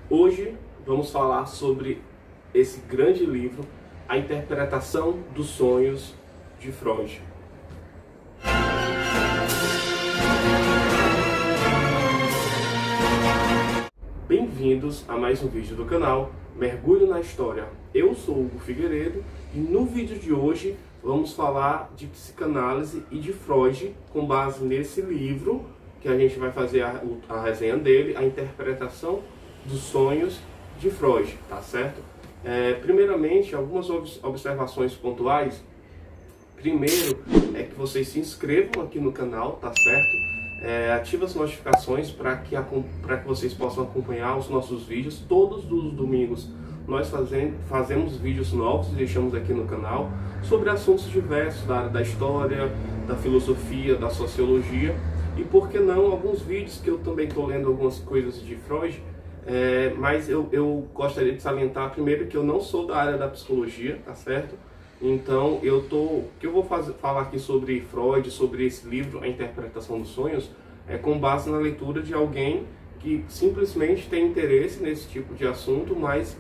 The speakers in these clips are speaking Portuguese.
Hoje vamos falar sobre esse grande livro, A Interpretação dos Sonhos, de Freud. Bem-vindos a mais um vídeo do canal Mergulho na História. Eu sou Hugo Figueiredo e no vídeo de hoje vamos falar de psicanálise e de Freud com base nesse livro que a gente vai fazer a resenha dele, A Interpretação dos Sonhos, de Freud, tá certo? Primeiramente, algumas observações pontuais. Primeiro é que vocês se inscrevam aqui no canal, tá certo? Ative as notificações para que vocês possam acompanhar os nossos vídeos. Todos os domingos nós fazemos vídeos novos e deixamos aqui no canal sobre assuntos diversos da área da história, da filosofia, da sociologia e, por que não, alguns vídeos que eu também estou lendo algumas coisas de Freud. Mas eu gostaria de salientar primeiro que eu não sou da área da psicologia, tá certo? Então o que eu vou falar aqui sobre Freud, sobre esse livro, A Interpretação dos Sonhos, é com base na leitura de alguém que simplesmente tem interesse nesse tipo de assunto, mas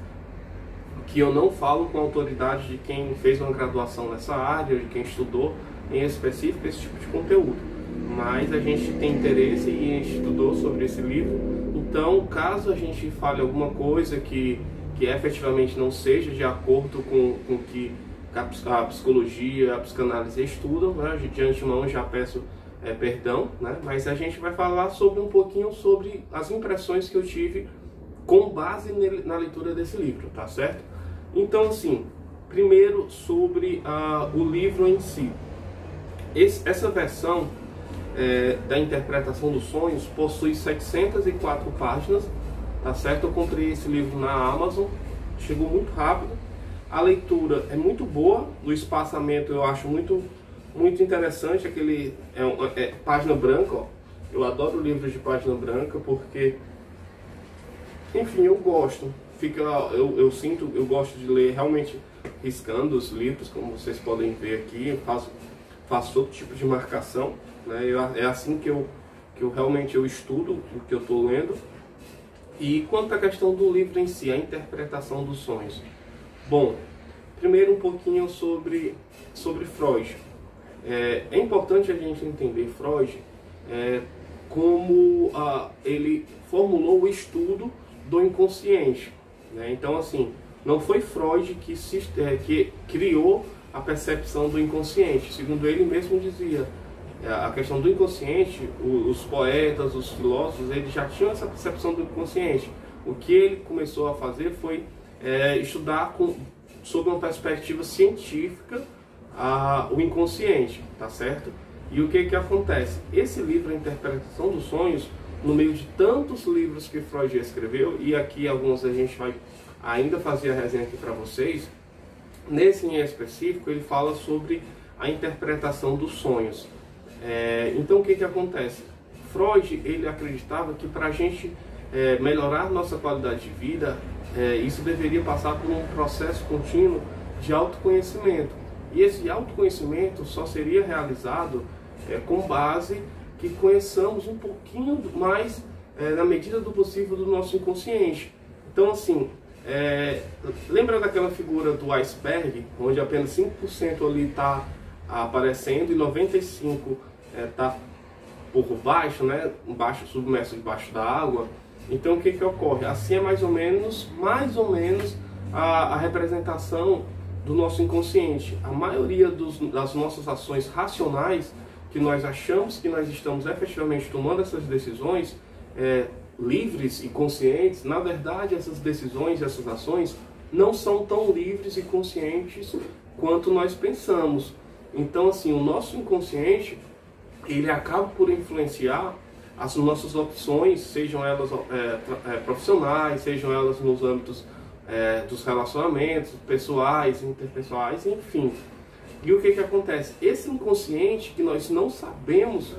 que eu não falo com autoridade de quem fez uma graduação nessa área, de quem estudou em específico esse tipo de conteúdo. Mas a gente tem interesse e estudou sobre esse livro. Então, caso a gente fale alguma coisa que efetivamente não seja de acordo com o que a psicologia, a psicanálise estudam, né? De antemão já peço perdão, né? Mas a gente vai falar um pouquinho sobre as impressões que eu tive com base na leitura desse livro, tá certo? Então, assim, primeiro sobre o livro em si. Essa versão da Interpretação dos Sonhos possui 704 páginas, tá certo? Eu comprei esse livro na Amazon, chegou muito rápido. A leitura é muito boa, o espaçamento eu acho muito interessante, aquele página branca, ó. Eu adoro livros de página branca porque, enfim, eu gosto. Eu gosto de ler realmente riscando os livros, como vocês podem ver aqui. Eu faço outro tipo de marcação, né? É assim que eu realmente estudo o que eu estou lendo. E quanto à questão do livro em si, A Interpretação dos Sonhos. Bom, primeiro um pouquinho sobre Freud. É importante a gente entender Freud como ele formulou o estudo do inconsciente, né? Então, assim, não foi Freud que criou a percepção do inconsciente. Segundo ele mesmo dizia, a questão do inconsciente, os poetas, os filósofos, eles já tinham essa percepção do inconsciente. O que ele começou a fazer foi estudar sob uma perspectiva científica o inconsciente, tá certo? E o que acontece? Esse livro, A Interpretação dos Sonhos, no meio de tantos livros que Freud escreveu, e aqui alguns a gente vai ainda fazer a resenha aqui para vocês, nesse em específico ele fala sobre a interpretação dos sonhos. Então o que acontece? Freud, ele acreditava que para a gente melhorar nossa qualidade de vida, isso deveria passar por um processo contínuo de autoconhecimento. E esse autoconhecimento só seria realizado com base que conheçamos um pouquinho mais, na medida do possível, do nosso inconsciente. Então, assim, lembra daquela figura do iceberg, onde apenas 5% ali está aparecendo e 95% está por baixo, né? Submerso debaixo da água. Então, o que ocorre? Assim é mais ou menos a representação do nosso inconsciente. A maioria das nossas ações racionais, que nós achamos que nós estamos efetivamente tomando essas decisões livres e conscientes, na verdade essas decisões, essas ações não são tão livres e conscientes quanto nós pensamos. Então, assim, o nosso inconsciente, ele acaba por influenciar as nossas opções, sejam elas profissionais, sejam elas nos âmbitos dos relacionamentos pessoais, interpessoais, enfim. E o que acontece? Esse inconsciente que nós não sabemos,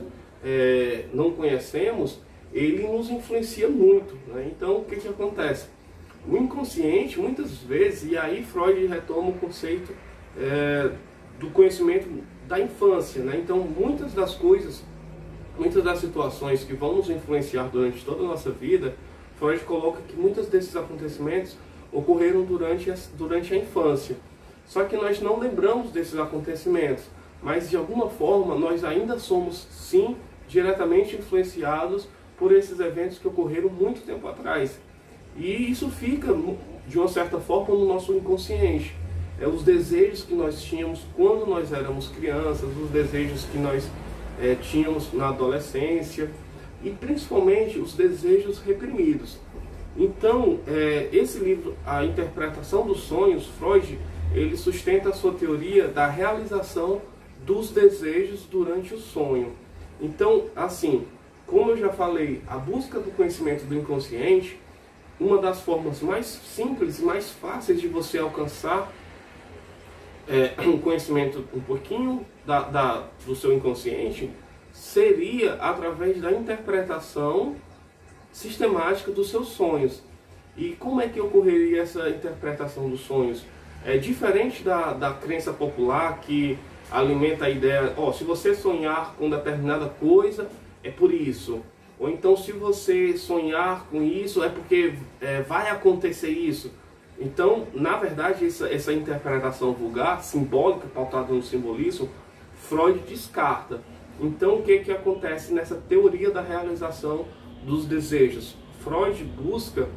não conhecemos, ele nos influencia muito, né? Então, o que acontece? O inconsciente, muitas vezes, e aí Freud retoma o conceito do conhecimento da infância, né? Então, muitas das coisas, muitas das situações que vão nos influenciar durante toda a nossa vida, Freud coloca que muitos desses acontecimentos ocorreram durante a infância. Só que nós não lembramos desses acontecimentos, mas de alguma forma nós ainda somos, sim, diretamente influenciados por esses eventos que ocorreram muito tempo atrás. E isso fica, de uma certa forma, no nosso inconsciente. Os desejos que nós tínhamos quando nós éramos crianças, os desejos que nós tínhamos na adolescência, e principalmente os desejos reprimidos. Então, esse livro, A Interpretação dos Sonhos, Freud, ele sustenta a sua teoria da realização dos desejos durante o sonho. Então, assim, como eu já falei, a busca do conhecimento do inconsciente, uma das formas mais simples e mais fáceis de você alcançar um conhecimento um pouquinho do seu inconsciente, seria através da interpretação sistemática dos seus sonhos. E como é que ocorreria essa interpretação dos sonhos? É diferente da crença popular que alimenta a ideia, se você sonhar com determinada coisa, é por isso. Ou então, se você sonhar com isso, é porque vai acontecer isso. Então, na verdade, essa interpretação vulgar, simbólica, pautada no simbolismo, Freud descarta. Então, o que acontece nessa teoria da realização dos desejos? Freud busca,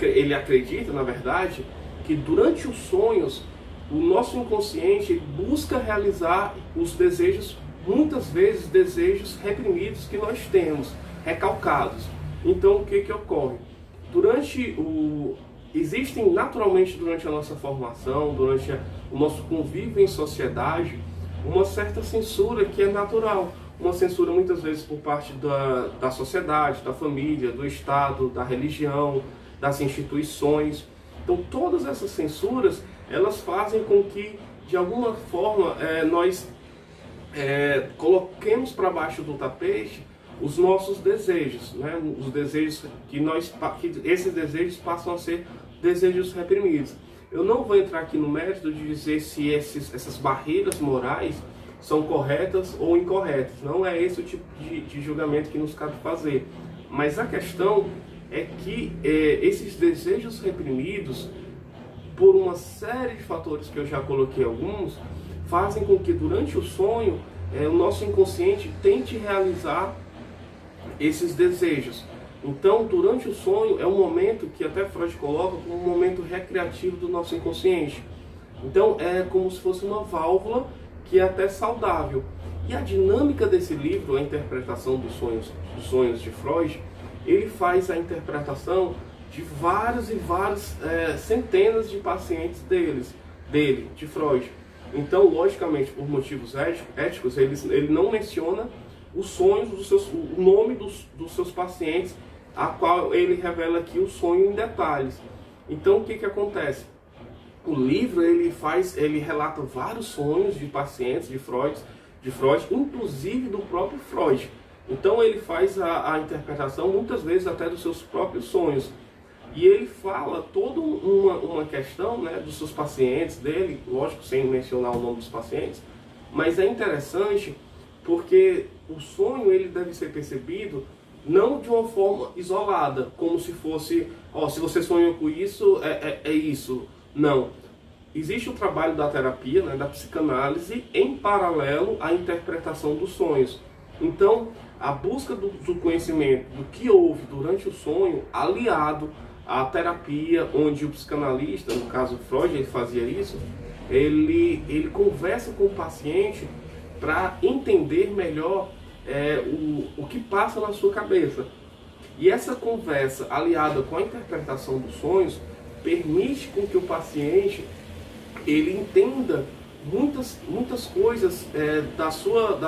ele acredita, na verdade, que durante os sonhos, o nosso inconsciente busca realizar os desejos, muitas vezes desejos reprimidos que nós temos, recalcados. Então, o que ocorre? Existem naturalmente durante a nossa formação, durante o nosso convívio em sociedade, uma certa censura que é natural. Uma censura muitas vezes por parte da sociedade, da família, do Estado, da religião, das instituições. Então todas essas censuras, elas fazem com que, de alguma forma, nós coloquemos para baixo do tapete os nossos desejos, né? Os desejos que esses desejos passam a ser desejos reprimidos. Eu não vou entrar aqui no mérito de dizer se essas barreiras morais são corretas ou incorretas. Não é esse o tipo de julgamento que nos cabe fazer. Mas a questão é que esses desejos reprimidos, por uma série de fatores que eu já coloquei alguns, fazem com que durante o sonho o nosso inconsciente tente realizar esses desejos. Então, durante o sonho é um momento que até Freud coloca como um momento recreativo do nosso inconsciente. Então, é como se fosse uma válvula que é até saudável. E a dinâmica desse livro, a interpretação dos sonhos de Freud, ele faz a interpretação de vários e vários centenas de pacientes de Freud. Então, logicamente, por motivos éticos, ele não menciona os sonhos o nome dos seus pacientes, a qual ele revela aqui o sonho em detalhes. Então, o que acontece? O livro ele relata vários sonhos de pacientes de Freud, inclusive do próprio Freud. Então ele faz a interpretação muitas vezes até dos seus próprios sonhos. E ele fala toda uma questão, né, dos seus pacientes dele, lógico, sem mencionar o nome dos pacientes, mas é interessante porque o sonho ele deve ser percebido não de uma forma isolada, como se fosse, se você sonhou com isso, é isso. Não. Existe o trabalho da terapia, né, da psicanálise, em paralelo à interpretação dos sonhos. Então, a busca do conhecimento do que houve durante o sonho, aliado à terapia, onde o psicanalista, no caso Freud, ele fazia isso, ele conversa com o paciente para entender melhor o que passa na sua cabeça. E essa conversa, aliada com a interpretação dos sonhos, permite com que o paciente ele entenda muitas coisas da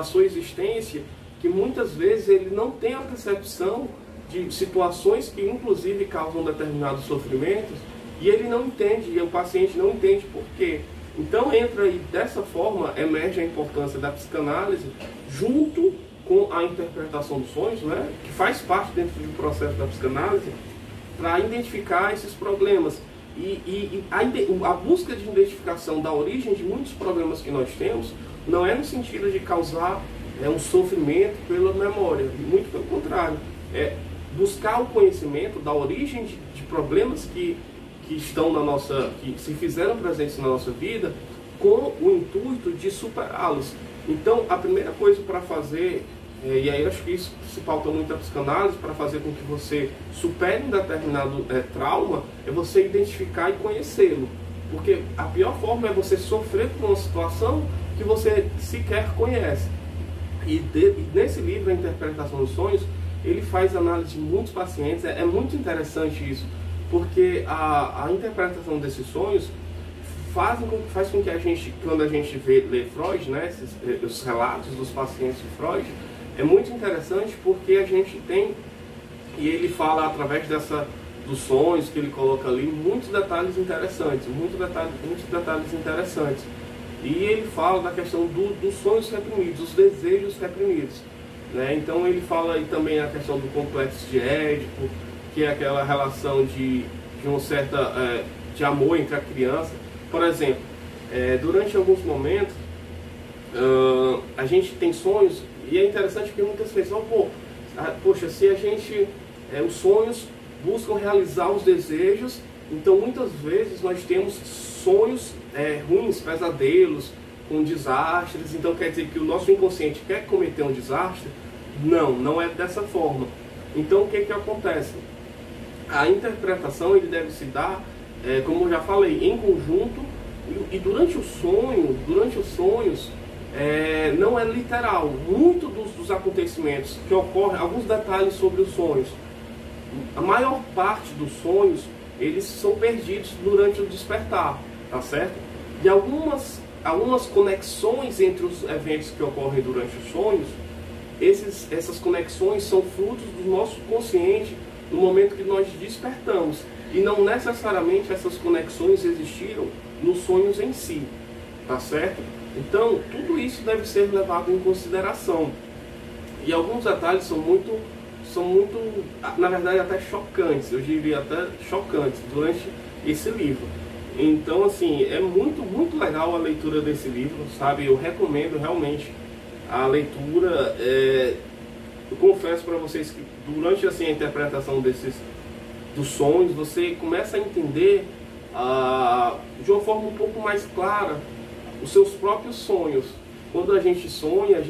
sua existência, que muitas vezes ele não tem a percepção de situações que inclusive causam determinados sofrimentos, e ele não entende, e o paciente não entende por quê. Então entra aí, dessa forma, emerge a importância da psicanálise junto com a interpretação dos sonhos, né, que faz parte dentro do processo da psicanálise, para identificar esses problemas. E a busca de identificação da origem de muitos problemas que nós temos não é no sentido de causar um sofrimento pela memória, muito pelo contrário. buscar o conhecimento da origem de problemas que estão na nossa, que se fizeram presentes na nossa vida, com o intuito de superá-los. Então, a primeira coisa para fazer, e aí eu acho que isso se pauta muito a psicanálise, para fazer com que você supere um determinado trauma, é você identificar e conhecê-lo. Porque a pior forma é você sofrer por uma situação que você sequer conhece. E nesse livro, A Interpretação dos Sonhos, ele faz análise de muitos pacientes. É muito interessante isso, porque a interpretação desses sonhos faz com que a gente, quando a gente lê Freud, né, os relatos dos pacientes de Freud, é muito interessante porque a gente tem, e ele fala através dos sonhos que ele coloca ali, muitos detalhes interessantes, muitos detalhes interessantes. E ele fala da questão dos sonhos reprimidos, dos desejos reprimidos, né? Então ele fala aí também a questão do complexo de Édipo, que é aquela relação de uma certa de amor entre a criança. Por exemplo, durante alguns momentos a gente tem sonhos, e é interessante que muitas vezes, poxa, se a gente, os sonhos buscam realizar os desejos, então muitas vezes nós temos sonhos ruins, pesadelos, com desastres. Então quer dizer que o nosso inconsciente quer cometer um desastre? Não é dessa forma. Então o que acontece? A interpretação ele deve se dar, como eu já falei, em conjunto, e durante os sonhos não é literal. Muito dos acontecimentos que ocorrem, alguns detalhes sobre os sonhos, a maior parte dos sonhos eles são perdidos durante o despertar, tá certo? E algumas conexões entre os eventos que ocorrem durante os sonhos, essas conexões são frutos do nosso consciente no momento que nós despertamos, e não necessariamente essas conexões existiram nos sonhos em si, tá certo? Então tudo isso deve ser levado em consideração, e alguns detalhes são muito, na verdade, até chocantes, eu diria até chocantes, durante esse livro. Então, assim, é muito legal a leitura desse livro, sabe? Eu recomendo realmente a leitura. Eu confesso para vocês que durante assim, a interpretação dos sonhos, você começa a entender de uma forma um pouco mais clara os seus próprios sonhos. Quando a gente sonha,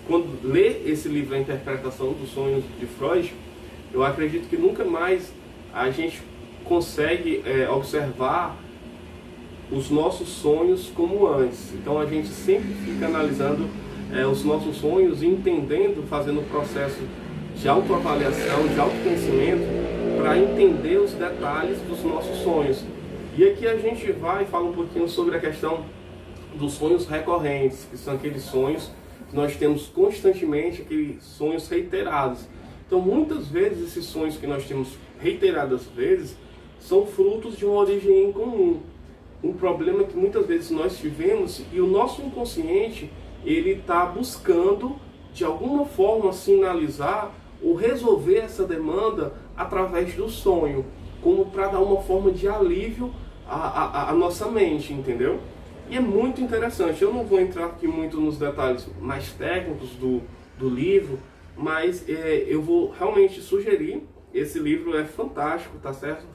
quando lê esse livro, A Interpretação dos Sonhos de Freud, eu acredito que nunca mais a gente consegue observar os nossos sonhos como antes. Então a gente sempre fica analisando os nossos sonhos e entendendo, fazendo o processo de autoavaliação, de autoconhecimento, para entender os detalhes dos nossos sonhos. E aqui a gente vai falar um pouquinho sobre a questão dos sonhos recorrentes, que são aqueles sonhos que nós temos constantemente, aqueles sonhos reiterados. Então muitas vezes esses sonhos que nós temos reiteradas vezes são frutos de uma origem incomum. Um problema que muitas vezes nós tivemos, e o nosso inconsciente ele está buscando de alguma forma sinalizar ou resolver essa demanda através do sonho, como para dar uma forma de alívio à nossa mente, entendeu? E é muito interessante. Eu não vou entrar aqui muito nos detalhes mais técnicos do livro, mas eu vou realmente sugerir. Esse livro é fantástico, tá certo?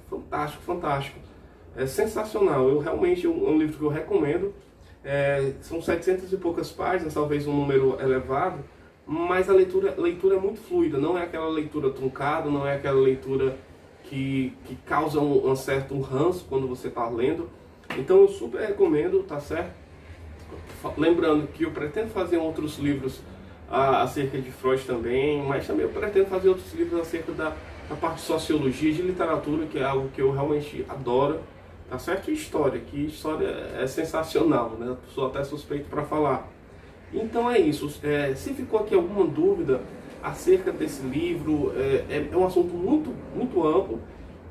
Fantástico. É sensacional. É um livro que eu recomendo. São 700 e poucas páginas, talvez um número elevado, mas a leitura é muito fluida. Não é aquela leitura truncada, não é aquela leitura que causa um certo ranço quando você está lendo. Então eu super recomendo, tá certo? Lembrando que eu pretendo fazer outros livros acerca de Freud também, mas também eu pretendo fazer outros livros acerca da parte de sociologia, de literatura, que é algo que eu realmente adoro, tá certo? E história, que história é sensacional, né? Eu sou até suspeito para falar. Então é isso. Se ficou aqui alguma dúvida acerca desse livro, é um assunto muito amplo,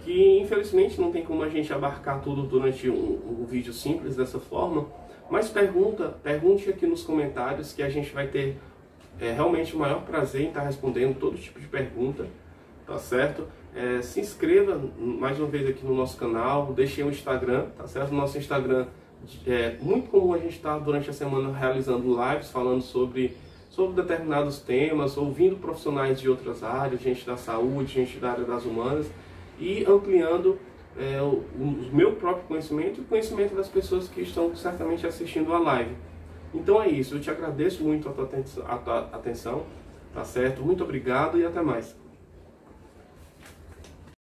que infelizmente não tem como a gente abarcar tudo durante um vídeo simples dessa forma, mas pergunte aqui nos comentários, que a gente vai ter realmente o maior prazer em estar respondendo todo tipo de pergunta, tá certo? Se inscreva mais uma vez aqui no nosso canal, deixe o Instagram, tá certo? No nosso Instagram muito comum a gente estar durante a semana realizando lives, falando sobre sobre determinados temas, ouvindo profissionais de outras áreas, gente da saúde, gente da área das humanas, e ampliando o meu próprio conhecimento e o conhecimento das pessoas que estão certamente assistindo a live. Então é isso, eu te agradeço muito a tua atenção, tá certo? Muito obrigado e até mais.